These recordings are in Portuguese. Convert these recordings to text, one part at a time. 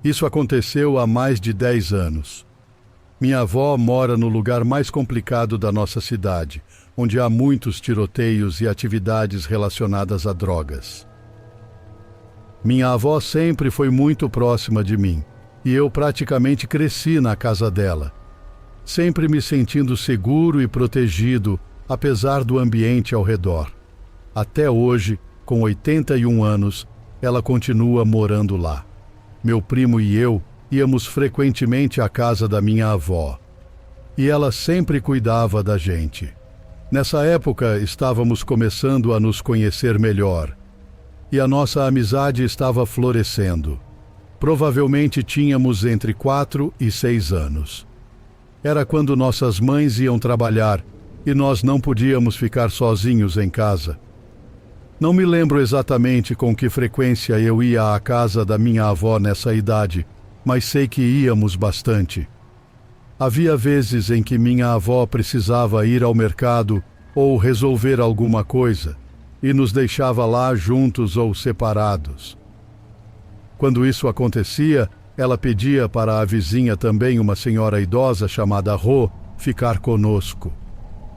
Isso aconteceu há mais de 10 anos. Minha avó mora no lugar mais complicado da nossa cidade, onde há muitos tiroteios e atividades relacionadas a drogas. Minha avó sempre foi muito próxima de mim, e eu praticamente cresci na casa dela, sempre me sentindo seguro e protegido, apesar do ambiente ao redor. Até hoje, com 81 anos, ela continua morando lá. Meu primo e eu íamos frequentemente à casa da minha avó, e ela sempre cuidava da gente. Nessa época, estávamos começando a nos conhecer melhor, e a nossa amizade estava florescendo. Provavelmente tínhamos entre 4 e 6 anos. Era quando nossas mães iam trabalhar e nós não podíamos ficar sozinhos em casa. Não me lembro exatamente com que frequência eu ia à casa da minha avó nessa idade, mas sei que íamos bastante. Havia vezes em que minha avó precisava ir ao mercado ou resolver alguma coisa, e nos deixava lá juntos ou separados. Quando isso acontecia, ela pedia para a vizinha, também uma senhora idosa chamada Rô, ficar conosco.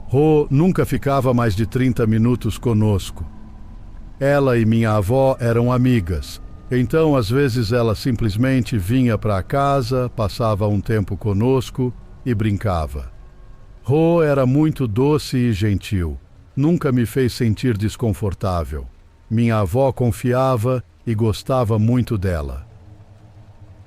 Rô nunca ficava mais de 30 minutos conosco. Ela e minha avó eram amigas, então às vezes ela simplesmente vinha para casa, passava um tempo conosco e brincava. Rô era muito doce e gentil, nunca me fez sentir desconfortável. Minha avó confiava e gostava muito dela.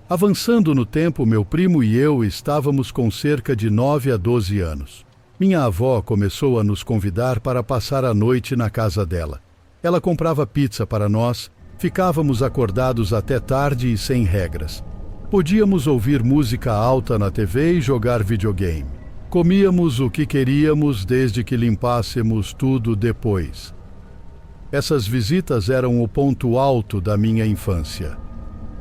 Avançando no tempo, meu primo e eu estávamos com cerca de 9 a 12 anos. Minha avó começou a nos convidar para passar a noite na casa dela. Ela comprava pizza para nós, ficávamos acordados até tarde e sem regras. Podíamos ouvir música alta na TV e jogar videogame. Comíamos o que queríamos desde que limpássemos tudo depois. Essas visitas eram o ponto alto da minha infância.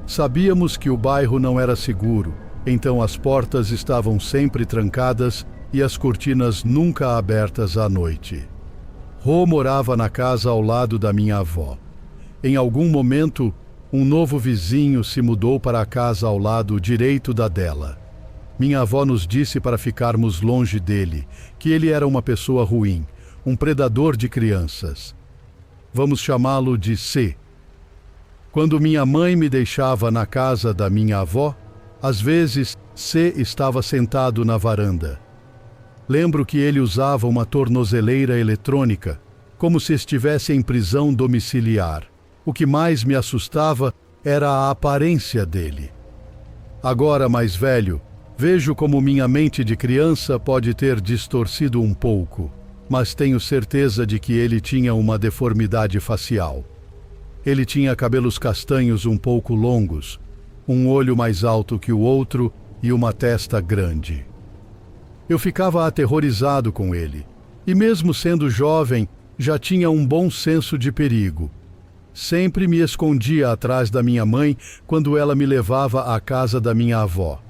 Sabíamos que o bairro não era seguro, então as portas estavam sempre trancadas e as cortinas nunca abertas à noite. Rô morava na casa ao lado da minha avó. Em algum momento, um novo vizinho se mudou para a casa ao lado direito da dela. Minha avó nos disse para ficarmos longe dele, que ele era uma pessoa ruim, um predador de crianças. Vamos chamá-lo de C. Quando minha mãe me deixava na casa da minha avó, às vezes C estava sentado na varanda. Lembro que ele usava uma tornozeleira eletrônica, como se estivesse em prisão domiciliar. O que mais me assustava era a aparência dele. Agora, mais velho, vejo como minha mente de criança pode ter distorcido um pouco, mas tenho certeza de que ele tinha uma deformidade facial. Ele tinha cabelos castanhos um pouco longos, um olho mais alto que o outro e uma testa grande. Eu ficava aterrorizado com ele, e mesmo sendo jovem, já tinha um bom senso de perigo. Sempre me escondia atrás da minha mãe quando ela me levava à casa da minha avó.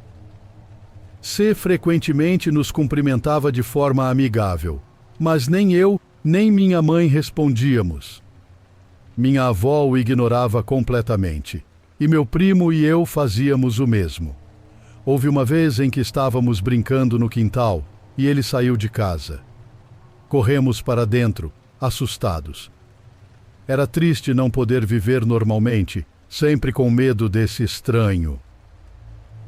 C frequentemente nos cumprimentava de forma amigável, mas nem eu nem minha mãe respondíamos. Minha avó o ignorava completamente, e meu primo e eu fazíamos o mesmo. Houve uma vez em que estávamos brincando no quintal e ele saiu de casa. Corremos para dentro, assustados. Era triste não poder viver normalmente, sempre com medo desse estranho.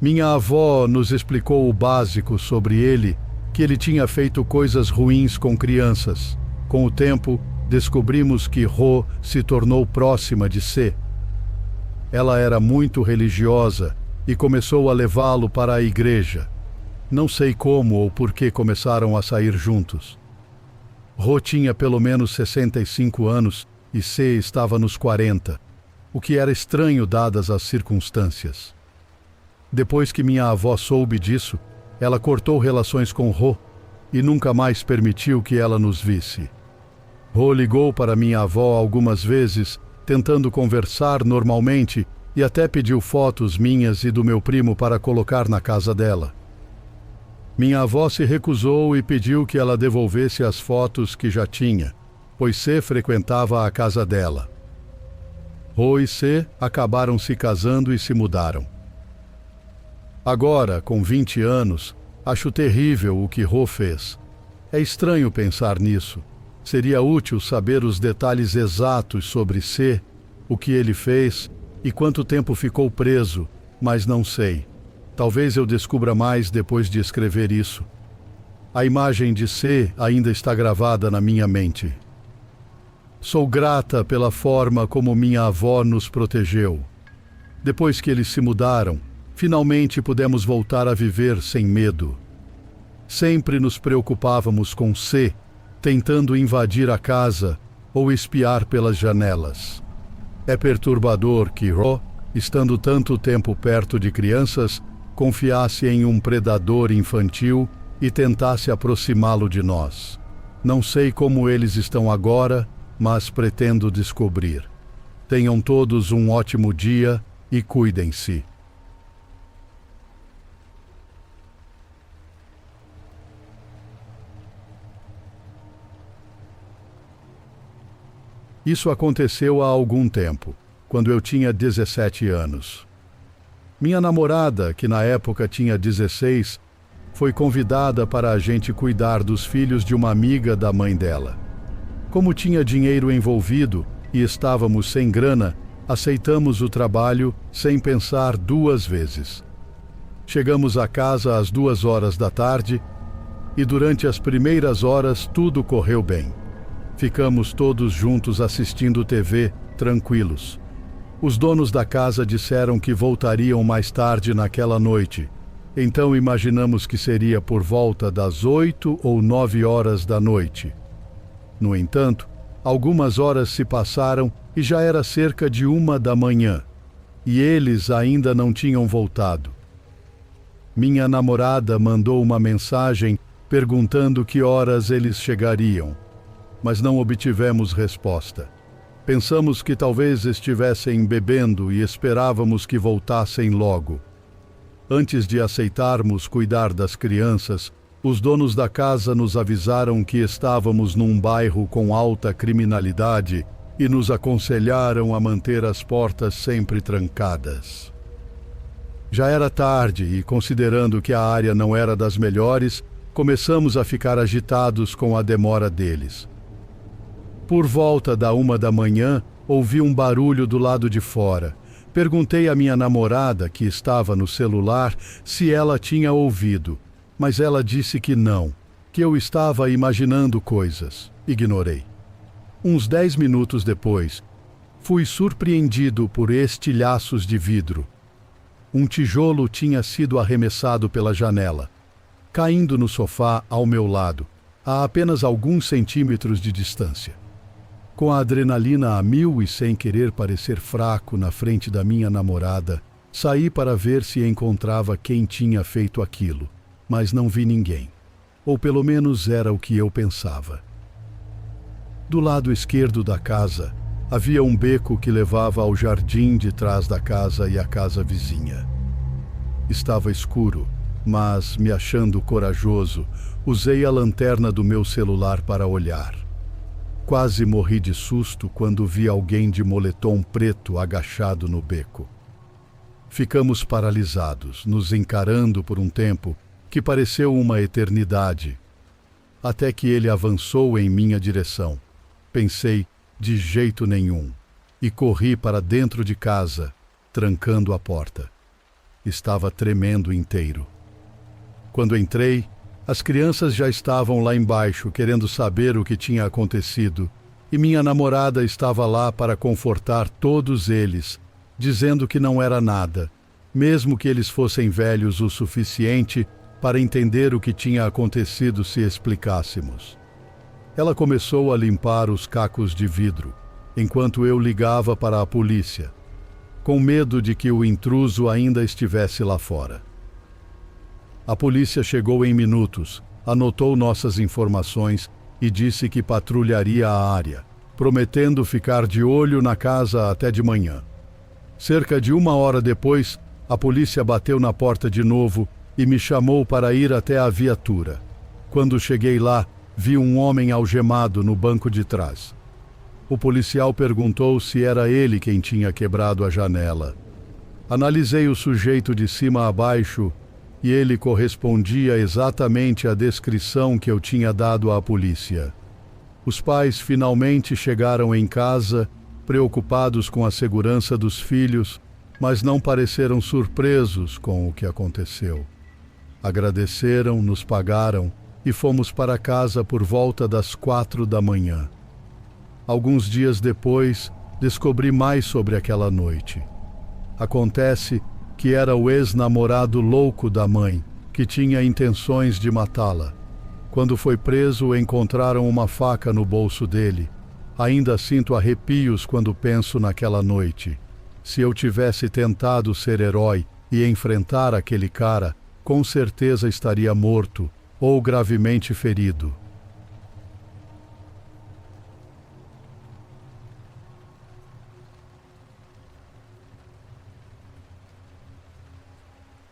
Minha avó nos explicou o básico sobre ele, que ele tinha feito coisas ruins com crianças. Com o tempo, descobrimos que Rô se tornou próxima de C. Ela era muito religiosa e começou a levá-lo para a igreja. Não sei como ou por que começaram a sair juntos. Rô tinha pelo menos 65 anos e C estava nos 40, o que era estranho dadas as circunstâncias. Depois que minha avó soube disso, ela cortou relações com Rô e nunca mais permitiu que ela nos visse. Rô ligou para minha avó algumas vezes, tentando conversar normalmente, e até pediu fotos minhas e do meu primo para colocar na casa dela. Minha avó se recusou e pediu que ela devolvesse as fotos que já tinha, pois C frequentava a casa dela. Rô e C acabaram se casando e se mudaram. Agora, com 20 anos, acho terrível o que Ro fez. É estranho pensar nisso. Seria útil saber os detalhes exatos sobre C, o que ele fez e quanto tempo ficou preso, mas não sei. Talvez eu descubra mais depois de escrever isso. A imagem de C ainda está gravada na minha mente. Sou grata pela forma como minha avó nos protegeu. Depois que eles se mudaram, finalmente pudemos voltar a viver sem medo. Sempre nos preocupávamos com C, tentando invadir a casa ou espiar pelas janelas. É perturbador que Ro, estando tanto tempo perto de crianças, confiasse em um predador infantil e tentasse aproximá-lo de nós. Não sei como eles estão agora, mas pretendo descobrir. Tenham todos um ótimo dia e cuidem-se. Isso aconteceu há algum tempo, quando eu tinha 17 anos. Minha namorada, que na época tinha 16, foi convidada para a gente cuidar dos filhos de uma amiga da mãe dela. Como tinha dinheiro envolvido e estávamos sem grana, aceitamos o trabalho sem pensar duas vezes. Chegamos a casa às 2 horas da tarde e durante as primeiras horas tudo correu bem. Ficamos todos juntos assistindo TV, tranquilos. Os donos da casa disseram que voltariam mais tarde naquela noite, então imaginamos que seria por volta das 8 ou 9 horas da noite. No entanto, algumas horas se passaram e já era cerca de 1 da manhã, e eles ainda não tinham voltado. Minha namorada mandou uma mensagem perguntando que horas eles chegariam, mas não obtivemos resposta. Pensamos que talvez estivessem bebendo e esperávamos que voltassem logo. Antes de aceitarmos cuidar das crianças, os donos da casa nos avisaram que estávamos num bairro com alta criminalidade e nos aconselharam a manter as portas sempre trancadas. Já era tarde e, considerando que a área não era das melhores, começamos a ficar agitados com a demora deles. Por volta da 1 da manhã, ouvi um barulho do lado de fora. Perguntei à minha namorada, que estava no celular, se ela tinha ouvido, mas ela disse que não, que eu estava imaginando coisas. Ignorei. Uns 10 minutos depois, fui surpreendido por estilhaços de vidro. Um tijolo tinha sido arremessado pela janela, caindo no sofá ao meu lado, a apenas alguns centímetros de distância. Com a adrenalina a mil e sem querer parecer fraco na frente da minha namorada, saí para ver se encontrava quem tinha feito aquilo, mas não vi ninguém. Ou pelo menos era o que eu pensava. Do lado esquerdo da casa, havia um beco que levava ao jardim de trás da casa e à casa vizinha. Estava escuro, mas, me achando corajoso, usei a lanterna do meu celular para olhar. Quase morri de susto quando vi alguém de moletom preto agachado no beco. Ficamos paralisados, nos encarando por um tempo que pareceu uma eternidade, até que ele avançou em minha direção. Pensei, de jeito nenhum, e corri para dentro de casa, trancando a porta. Estava tremendo inteiro. Quando entrei, as crianças já estavam lá embaixo, querendo saber o que tinha acontecido, e minha namorada estava lá para confortar todos eles, dizendo que não era nada, mesmo que eles fossem velhos o suficiente para entender o que tinha acontecido se explicássemos. Ela começou a limpar os cacos de vidro, enquanto eu ligava para a polícia, com medo de que o intruso ainda estivesse lá fora. A polícia chegou em minutos, anotou nossas informações e disse que patrulharia a área, prometendo ficar de olho na casa até de manhã. Cerca de 1 hora depois, a polícia bateu na porta de novo e me chamou para ir até a viatura. Quando cheguei lá, vi um homem algemado no banco de trás. O policial perguntou se era ele quem tinha quebrado a janela. Analisei o sujeito de cima a baixo e ele correspondia exatamente à descrição que eu tinha dado à polícia. Os pais finalmente chegaram em casa, preocupados com a segurança dos filhos, mas não pareceram surpresos com o que aconteceu. Agradeceram, nos pagaram e fomos para casa por volta das 4 da manhã. Alguns dias depois, descobri mais sobre aquela noite. Acontece que era o ex-namorado louco da mãe, que tinha intenções de matá-la. Quando foi preso, encontraram uma faca no bolso dele. Ainda sinto arrepios quando penso naquela noite. Se eu tivesse tentado ser herói e enfrentar aquele cara, com certeza estaria morto ou gravemente ferido.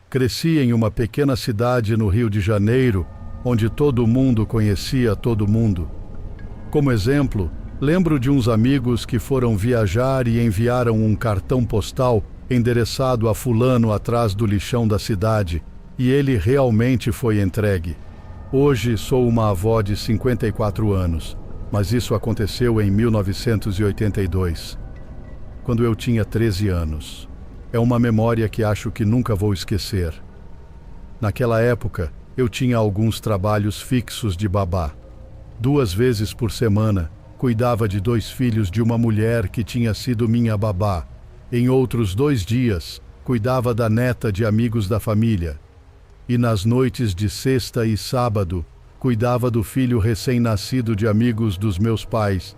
Cresci em uma pequena cidade no Rio de Janeiro, onde todo mundo conhecia todo mundo. Como exemplo, lembro de uns amigos que foram viajar e enviaram um cartão postal endereçado a fulano atrás do lixão da cidade, e ele realmente foi entregue. Hoje sou uma avó de 54 anos, mas isso aconteceu em 1982, quando eu tinha 13 anos. É uma memória que acho que nunca vou esquecer. Naquela época, eu tinha alguns trabalhos fixos de babá. 2 vezes por semana, cuidava de 2 filhos de uma mulher que tinha sido minha babá. Em outros 2 dias, cuidava da neta de amigos da família. E nas noites de sexta e sábado, cuidava do filho recém-nascido de amigos dos meus pais.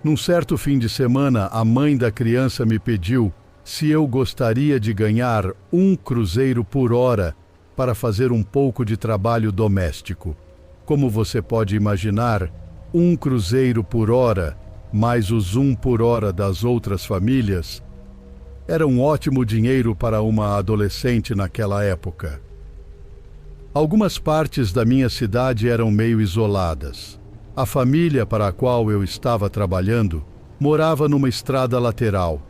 Num certo fim de semana, a mãe da criança me pediu se eu gostaria de ganhar 1 cruzeiro por hora para fazer um pouco de trabalho doméstico. Como você pode imaginar, 1 cruzeiro por hora, mais os 1 por hora das outras famílias, era um ótimo dinheiro para uma adolescente naquela época. Algumas partes da minha cidade eram meio isoladas. A família para a qual eu estava trabalhando morava numa estrada lateral,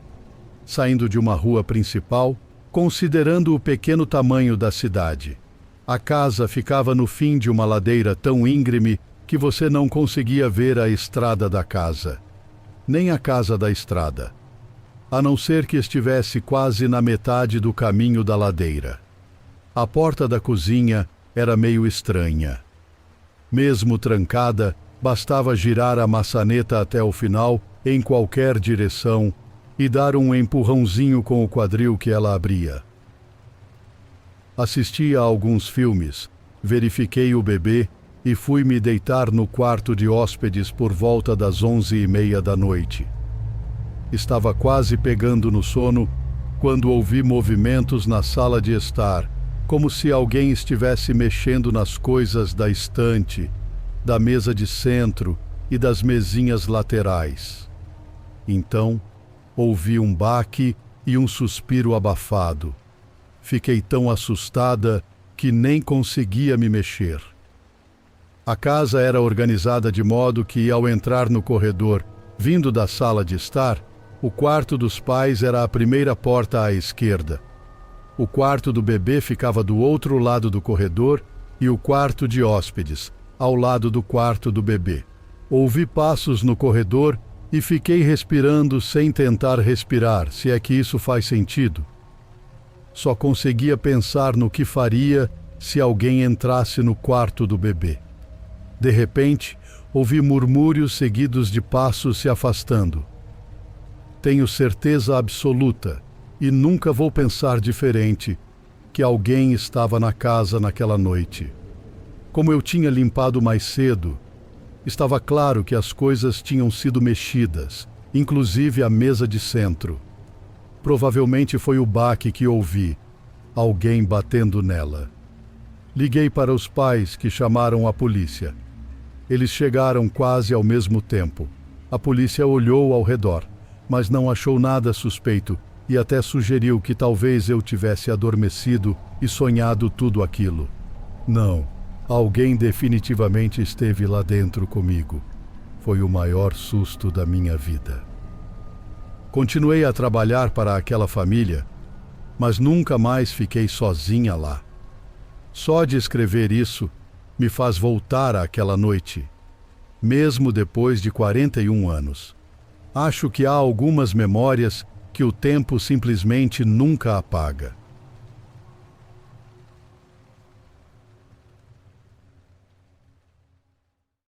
saindo de uma rua principal, considerando o pequeno tamanho da cidade. A casa ficava no fim de uma ladeira tão íngreme que você não conseguia ver a estrada da casa, nem a casa da estrada, a não ser que estivesse quase na metade do caminho da ladeira. A porta da cozinha era meio estranha. Mesmo trancada, bastava girar a maçaneta até o final, em qualquer direção, e dar um empurrãozinho com o quadril que ela abria. Assisti a alguns filmes, verifiquei o bebê e fui me deitar no quarto de hóspedes por volta das 11h30 da noite. Estava quase pegando no sono quando ouvi movimentos na sala de estar, como se alguém estivesse mexendo nas coisas da estante, da mesa de centro e das mesinhas laterais. Então, ouvi um baque e um suspiro abafado. Fiquei tão assustada que nem conseguia me mexer. A casa era organizada de modo que, ao entrar no corredor, vindo da sala de estar, o quarto dos pais era a primeira porta à esquerda. O quarto do bebê ficava do outro lado do corredor e o quarto de hóspedes, ao lado do quarto do bebê. Ouvi passos no corredor e fiquei respirando sem tentar respirar, se é que isso faz sentido. Só conseguia pensar no que faria se alguém entrasse no quarto do bebê. De repente, ouvi murmúrios seguidos de passos se afastando. Tenho certeza absoluta, e nunca vou pensar diferente, que alguém estava na casa naquela noite. Como eu tinha limpado mais cedo, estava claro que as coisas tinham sido mexidas, inclusive a mesa de centro. Provavelmente foi o baque que ouvi, alguém batendo nela. Liguei para os pais, que chamaram a polícia. Eles chegaram quase ao mesmo tempo. A polícia olhou ao redor, mas não achou nada suspeito e até sugeriu que talvez eu tivesse adormecido e sonhado tudo aquilo. Não, alguém definitivamente esteve lá dentro comigo. Foi o maior susto da minha vida. Continuei a trabalhar para aquela família, mas nunca mais fiquei sozinha lá. Só de escrever isso me faz voltar àquela noite, mesmo depois de 41 anos. Acho que há algumas memórias que o tempo simplesmente nunca apaga.